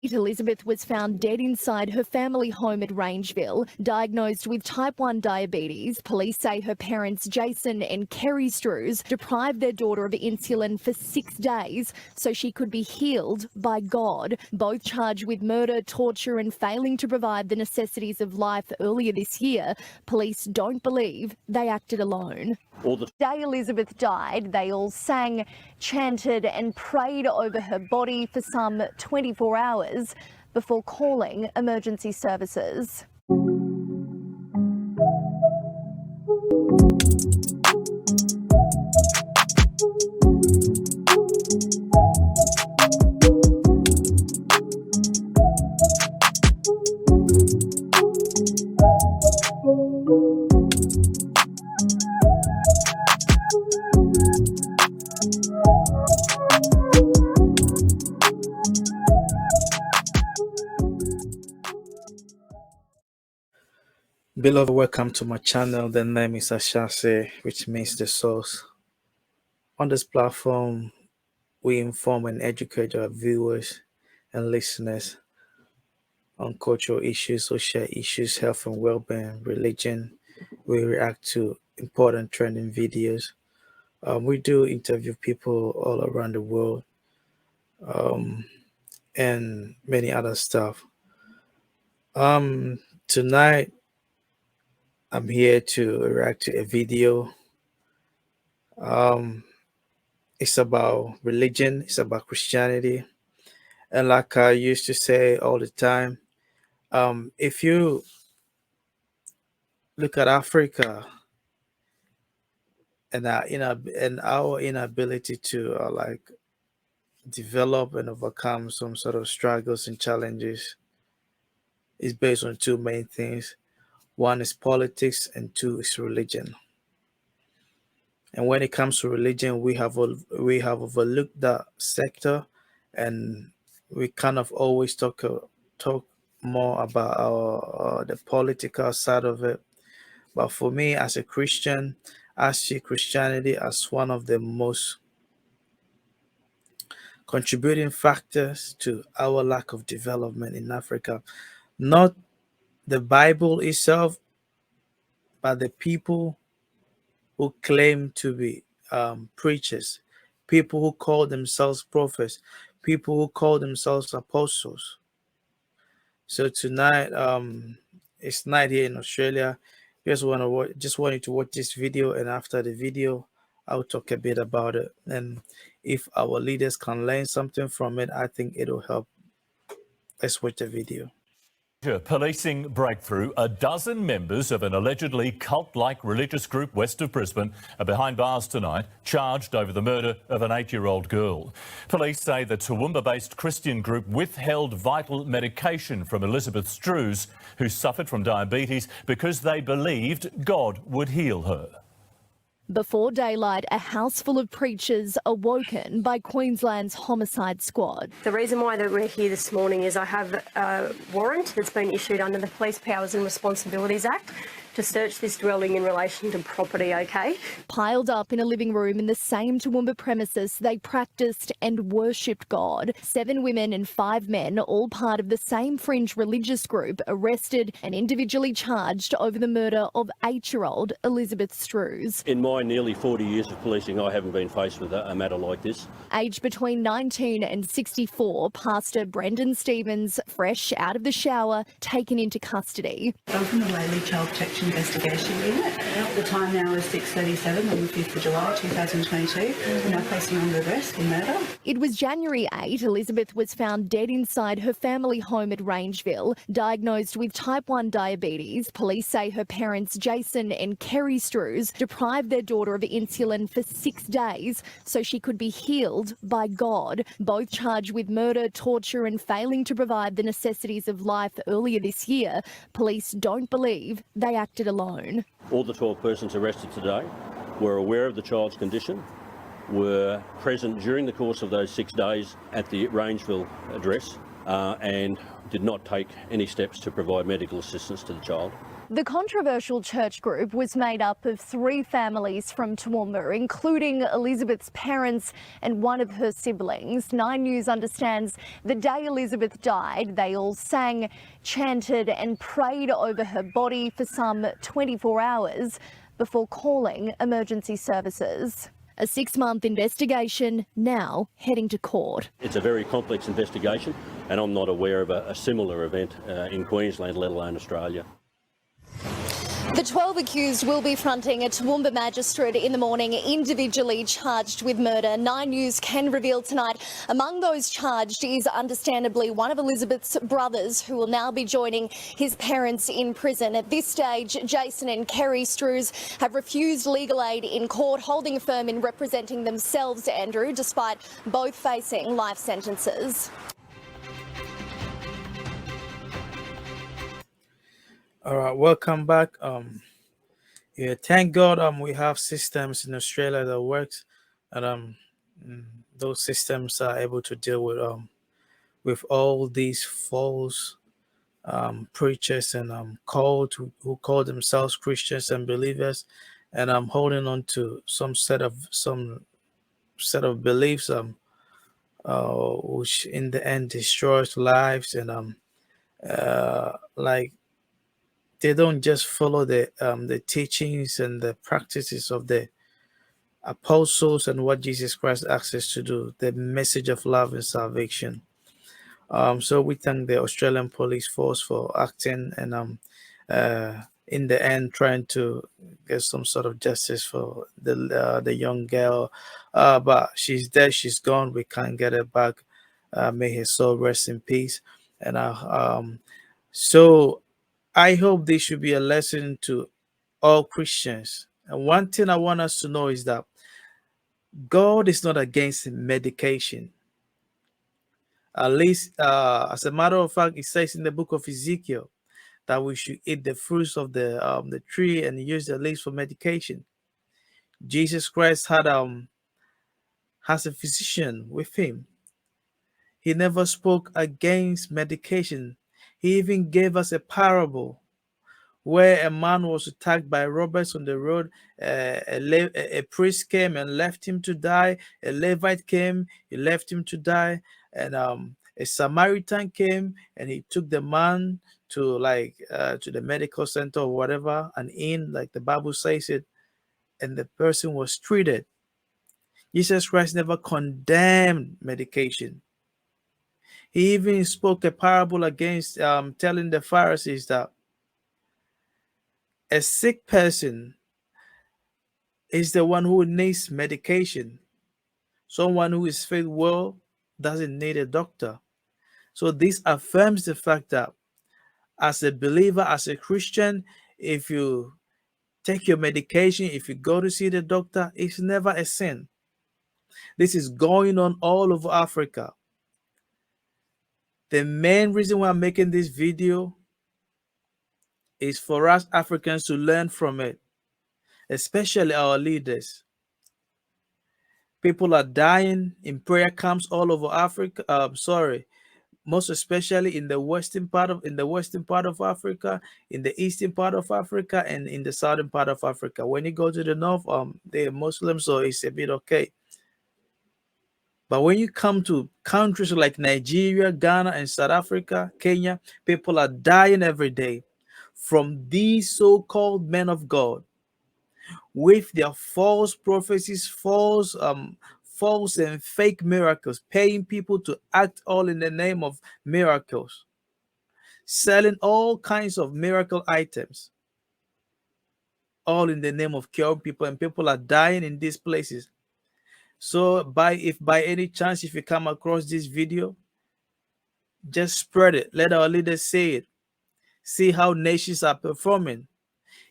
Elizabeth was found dead inside her family home at Rangeville, diagnosed with type 1 diabetes. Police say her parents, Jason and Kerry Strews, deprived their daughter of insulin for 6 days so she could be healed by God. Both charged with murder, torture and failing to provide the necessities of life earlier this year. Police don't believe they acted alone. The day Elizabeth died, they all sang, chanted and prayed over her body for some 24 hours before calling emergency services. Beloved, welcome to my channel. The name is Ashase, which means the source. On this platform, we inform and educate our viewers and listeners on cultural issues, social issues, health and well-being, religion. We react to important trending videos. We do interview people all around the world and many other stuff. Tonight, I'm here to react to a video. It's about religion, it's about Christianity. And like I used to say all the time, if you look at Africa and our inability to develop and overcome some sort of struggles and challenges is based on two main things. One is politics and two is religion. And when it comes to religion, we have overlooked that sector, and we kind of always talk more about the political side of it. But for me, as a Christian, I see Christianity as one of the most contributing factors to our lack of development in Africa. Not the Bible itself, but the people who claim to be preachers, people who call themselves prophets, people who call themselves apostles. So tonight, it's night here in Australia. Just want you to watch this video, and after the video, I'll talk a bit about it. And if our leaders can learn something from it, I think it'll help. Let's watch the video. Policing breakthrough. A dozen members of an allegedly cult-like religious group west of Brisbane are behind bars tonight, charged over the murder of an 8-year-old girl. Police say the Toowoomba-based Christian group withheld vital medication from Elizabeth Strews, who suffered from diabetes, because they believed God would heal her. Before daylight, a house full of preachers awoken by Queensland's homicide squad. The reason why that we're here this morning is I have a warrant that's been issued under the Police Powers and Responsibilities Act to search this dwelling in relation to property, okay? Piled up in a living room in the same Toowoomba premises, they practiced and worshipped God. 7 women and 5 men, all part of the same fringe religious group, arrested and individually charged over the murder of 8-year-old Elizabeth Strews. In my nearly 40 years of policing, I haven't been faced with a matter like this. Aged between 19 and 64, Pastor Brendan Stevens, fresh out of the shower, taken into custody. I'm from the Whaley Child Protection Investigation Unit. The time now is 6:37 on the 5th of July 2022. We're now placing her under arrest for murder. It was January 8. Elizabeth was found dead inside her family home at Rangeville, diagnosed with type 1 diabetes. Police say her parents, Jason and Kerry Strews, deprived their daughter of insulin for 6 days so she could be healed by God. Both charged with murder, torture and failing to provide the necessities of life earlier this year. Police don't believe they acted alone. All the 12 persons arrested today were aware of the child's condition, were present during the course of those 6 days at the Rangeville address and did not take any steps to provide medical assistance to the child. The controversial church group was made up of 3 families from Toowoomba, including Elizabeth's parents and one of her siblings. 9 News understands the day Elizabeth died, they all sang, chanted and prayed over her body for some 24 hours before calling emergency services. A 6-month investigation now heading to court. It's a very complex investigation, and I'm not aware of a similar event in Queensland, let alone Australia. The 12 accused will be fronting a Toowoomba magistrate in the morning, individually charged with murder. 9 News can reveal tonight among those charged is understandably one of Elizabeth's brothers, who will now be joining his parents in prison. At this stage, Jason and Kerry Strews have refused legal aid in court, holding firm in representing themselves, Andrew, despite both facing life sentences. All right, welcome back. Yeah, thank God we have systems in Australia that works, and those systems are able to deal with all these false preachers and who call themselves Christians and believers, and I'm holding on to some set of beliefs which in the end destroys lives, and like they don't just follow the teachings and the practices of the apostles and what Jesus Christ asks us to do, the message of love and salvation. So we thank the Australian Police Force for acting and in the end trying to get some sort of justice for the young girl. But she's dead, she's gone. We can't get her back. May her soul rest in peace. And so I hope this should be a lesson to all Christians. And one thing I want us to know is that God is not against medication. At least, as a matter of fact, it says in the book of Ezekiel that we should eat the fruits of the tree and use the leaves for medication. Jesus Christ has a physician with him. He never spoke against medication. He even gave us a parable where a man was attacked by robbers on the road. A priest came and left him to die. A Levite came, he left him to die. And a Samaritan came and he took the man to the medical center or whatever, an inn, like the Bible says it, and the person was treated. Jesus Christ never condemned medication. He even spoke a parable against telling the Pharisees that a sick person is the one who needs medication. Someone who is fit well doesn't need a doctor. So this affirms the fact that as a believer, as a Christian, if you take your medication, if you go to see the doctor, it's never a sin. This is going on all over Africa. The main reason why I'm making this video is for us Africans to learn from it, especially our leaders. People are dying in prayer camps all over Africa. Most especially in the western part of Africa, in the eastern part of Africa, and in the southern part of Africa. When you go to the north, they're Muslims, so it's a bit okay. But when you come to countries like Nigeria, Ghana, and South Africa, Kenya, people are dying every day from these so-called men of God with their false prophecies, false and fake miracles, paying people to act all in the name of miracles, selling all kinds of miracle items, all in the name of curing people, and people are dying in these places. So if by any chance if you come across this video, just spread it. Let our leaders say it. See how nations are performing.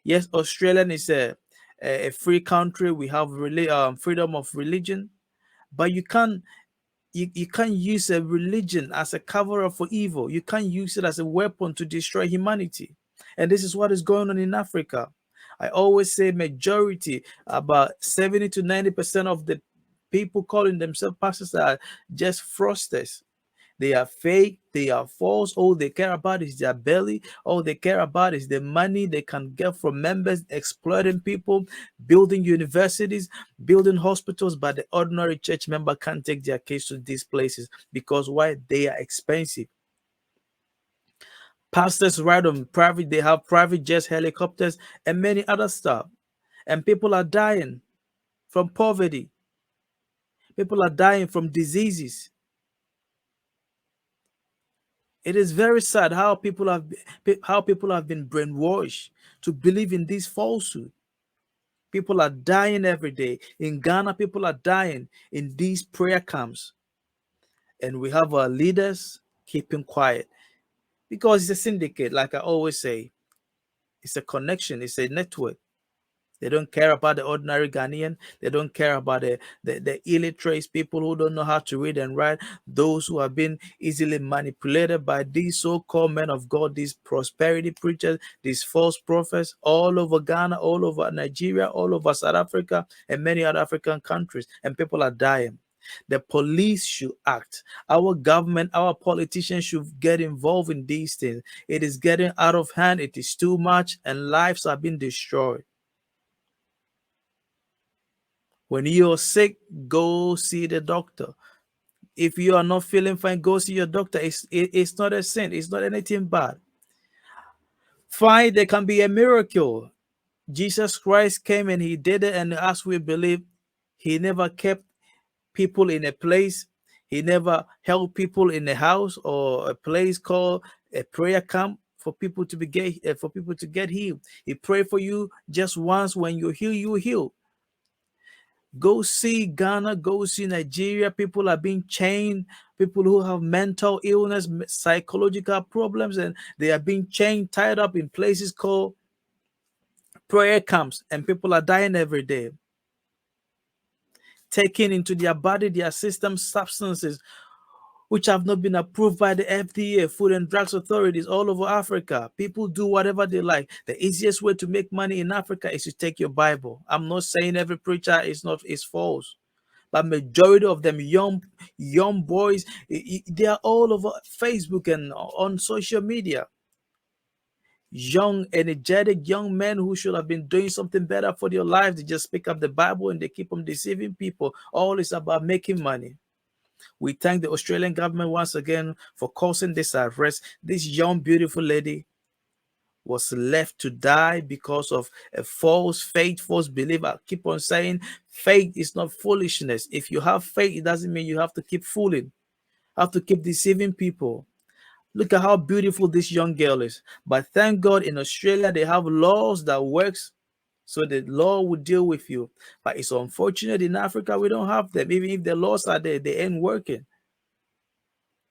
Yes, Australia is a free country. We have freedom of religion, but you can't use a religion as a cover-up for evil. You can't use it as a weapon to destroy humanity. And this is what is going on in Africa. I always say majority, about 70 to 90% of the people calling themselves pastors are just fraudsters. They are fake. They are false. All they care about is their belly. All they care about is the money they can get from members, exploiting people, building universities, building hospitals. But the ordinary church member can't take their case to these places because why? They are expensive. Pastors ride on private. They have private jets, helicopters, and many other stuff. And people are dying from poverty. People are dying from diseases. It is very sad how people have been brainwashed to believe in this falsehood. People are dying every day. In Ghana, people are dying in these prayer camps. And we have our leaders keeping quiet because it's a syndicate, like I always say. It's a connection, it's a network. They don't care about the ordinary Ghanaian. They don't care about the illiterate people who don't know how to read and write, those who have been easily manipulated by these so-called men of God, these prosperity preachers, these false prophets all over Ghana, all over Nigeria, all over South Africa, and many other African countries. And people are dying. The police should act. Our government, our politicians should get involved in these things. It is getting out of hand. It is too much, and lives are being destroyed. When you're sick, go see the doctor. If you are not feeling fine, go see your doctor. It's not a sin. It's not anything bad. Fine, there can be a miracle. Jesus Christ came and he did it, and as we believe, he never kept people in a place. He never held people in a house or a place called a prayer camp for people to get healed. He prayed for you just once. When you heal, you heal. Go see Ghana, go see Nigeria. People are being chained. People who have mental illness, psychological problems, and they are being chained, tied up in places called prayer camps, and people are dying every day. Taking into their body, their system, substances which have not been approved by the FDA, Food and Drugs Authorities all over Africa. People do whatever they like. The easiest way to make money in Africa is to take your Bible. I'm not saying every preacher is false, but majority of them young boys, they are all over Facebook and on social media. Young, energetic young men who should have been doing something better for their lives. They just pick up the Bible and they keep on deceiving people. All is about making money. We thank the Australian government once again for causing this arrest. This young, beautiful lady was left to die because of a false belief. I keep on saying faith is not foolishness. If you have faith, it doesn't mean you have to keep fooling, have to keep deceiving people. Look at how beautiful this young girl is. But thank God in Australia, they have laws that works. So the law will deal with you. But it's unfortunate in Africa, we don't have them. Even if the laws are there, they ain't working.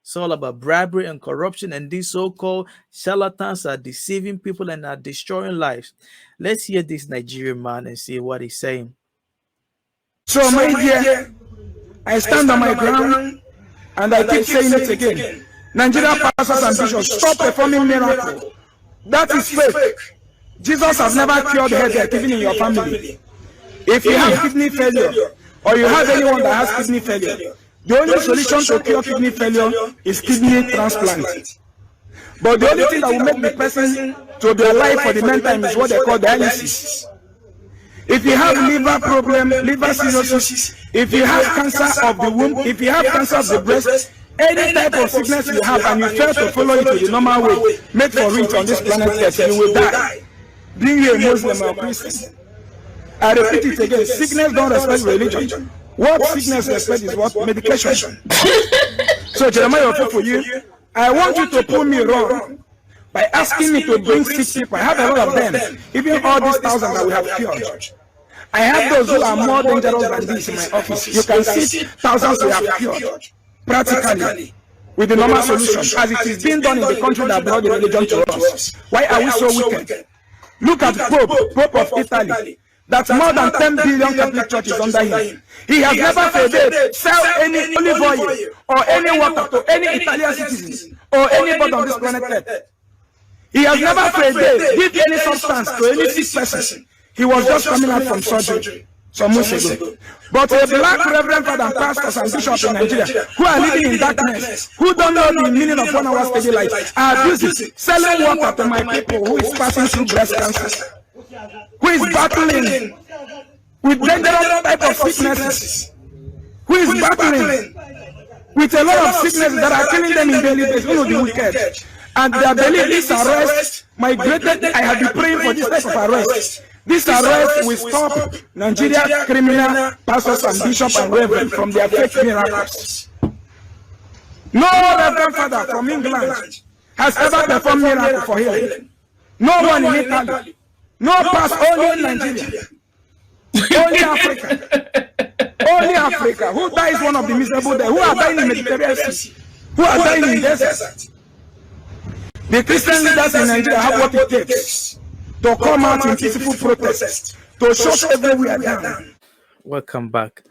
It's all about bribery and corruption. And these so-called charlatans are deceiving people and are destroying lives. Let's hear this Nigerian man and see what he's saying. So my dear, I stand on my ground and I keep saying it again. Nigerian pastors and bishops, stop performing miracles. That is fake. Jesus has never cured headache even in your family. If you have kidney failure or you have anyone that has kidney failure, the only solution to cure kidney failure is kidney transplant. But the only thing that will make the person to be alive for the meantime is what they call dialysis. If you have liver problem, liver cirrhosis, if you have cancer of the womb, if you have cancer of the breast, any type of sickness you have and you fail to follow it the normal way, make for it on this planet Earth, you will die. Being a Muslim or Christian. I repeat it again, sickness don't respect religion. What sickness respect is what? Medication. So Jeremiah, for you, I want you to prove me wrong by asking me to bring sick people. I have a lot of them, even all these thousands that we have cured. I have those who are more dangerous than this in my office. You can see thousands we have cured. Practically, with the normal solution, as it is being done in the country that brought the religion to us. Why are we so wicked? Look at Pope of Italy. That's more than 10 billion Catholic churches under him. He has never failed sell any olive oil or any water to any Italian citizen or anybody on this planet Earth. He has never failed give any substance to any sick person. He was just coming out from surgery. some months ago. But a black reverend father and pastors and bishops in Nigeria who are living in darkness, who don't know the meaning of 1 hour steady light, are abusing, selling water to my people who is passing through breast cancer, who is battling with dangerous type of sicknesses, who is battling with a lot of sicknesses that are killing them in daily basis, you know, the wicked. And their belief, this arrest, my greatest, I have been praying for this type of arrest. This arrest will stop Nigeria criminal pastors and bishops and reverend from their fake miracles. No reverend father from England has ever performed miracle for healing. No one in Italy. No pastor, only in Nigeria. Only Africa. Only Africa. Who dies one of the miserable there? Who are dying in the Mediterranean Sea? Who are dying in desert? The Christian leaders in Nigeria have what it takes to come out in peaceful protest, to shut everywhere down. Welcome back.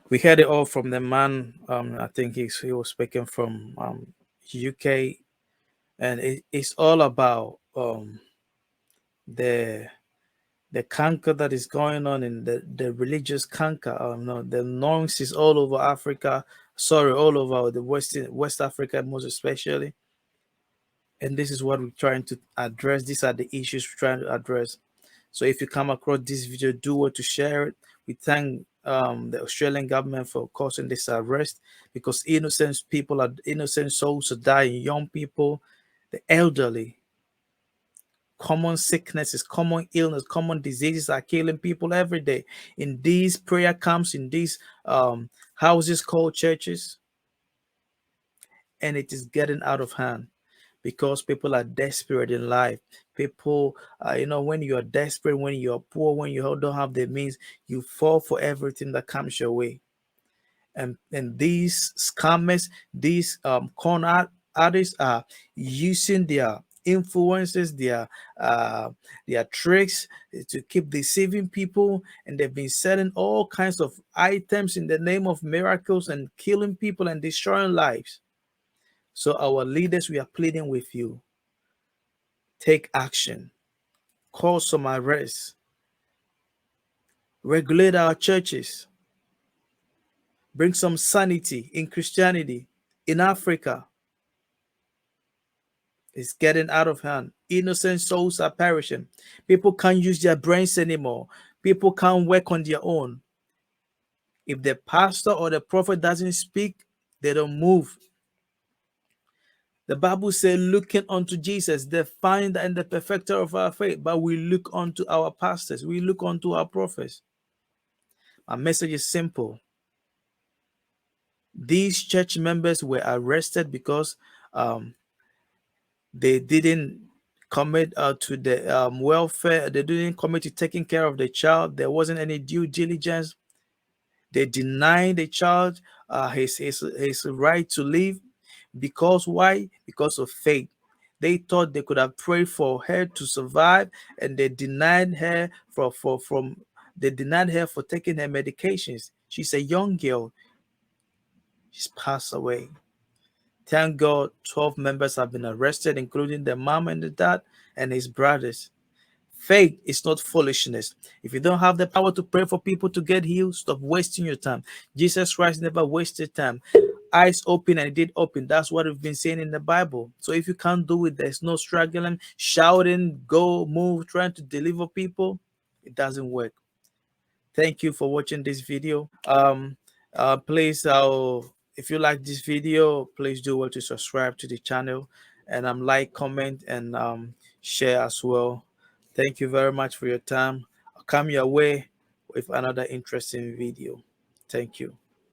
We heard it all from the man. I think he was speaking from UK, and it's all about the canker that is going on in the religious canker. No, the noise is all over Africa. Sorry, all over the West Africa, most especially. And this is what we're trying to address. These are the issues we're trying to address. So if you come across this video, do what to share it. We thank the Australian government for causing this arrest, because innocent souls are dying, young people, the elderly. Common sicknesses, common illness, common diseases are killing people every day in these prayer camps, in these houses called churches. And it is getting out of hand because people are desperate in life. People, when you are desperate, when you are poor, when you don't have the means, you fall for everything that comes your way. And these scammers, these con artists are using their influences, their tricks to keep deceiving people, and they've been selling all kinds of items in the name of miracles and killing people and destroying lives. So our leaders, we are pleading with you, take action, call some arrests, regulate our churches, bring some sanity in Christianity in Africa. It's getting out of hand. Innocent souls are perishing. People can't use their brains anymore. People can't work on their own. If the pastor or the prophet doesn't speak, they don't move. The Bible says, looking unto Jesus, the finder and the perfecter of our faith. But we look unto our pastors. We look unto our prophets. My message is simple. These church members were arrested because they didn't commit to the welfare. They didn't commit to taking care of the child. There wasn't any due diligence. They denied the child his right to live. Because why? Because of faith. They thought they could have prayed for her to survive, and they denied her for taking her medications. She's a young girl. She's passed away. Thank God, 12 members have been arrested, including the mom and the dad and his brothers. Faith is not foolishness. If you don't have the power to pray for people to get healed, stop wasting your time. Jesus Christ never wasted time. Eyes open, and it did open. That's what we've been saying in the Bible. So if you can't do it, there's no struggling, shouting, go, move, trying to deliver people. It doesn't work. Thank you for watching this video. Please, if you like this video, please do well to subscribe to the channel, and like, comment, and share as well. Thank you very much for your time. I'll come your way with another interesting video. Thank you.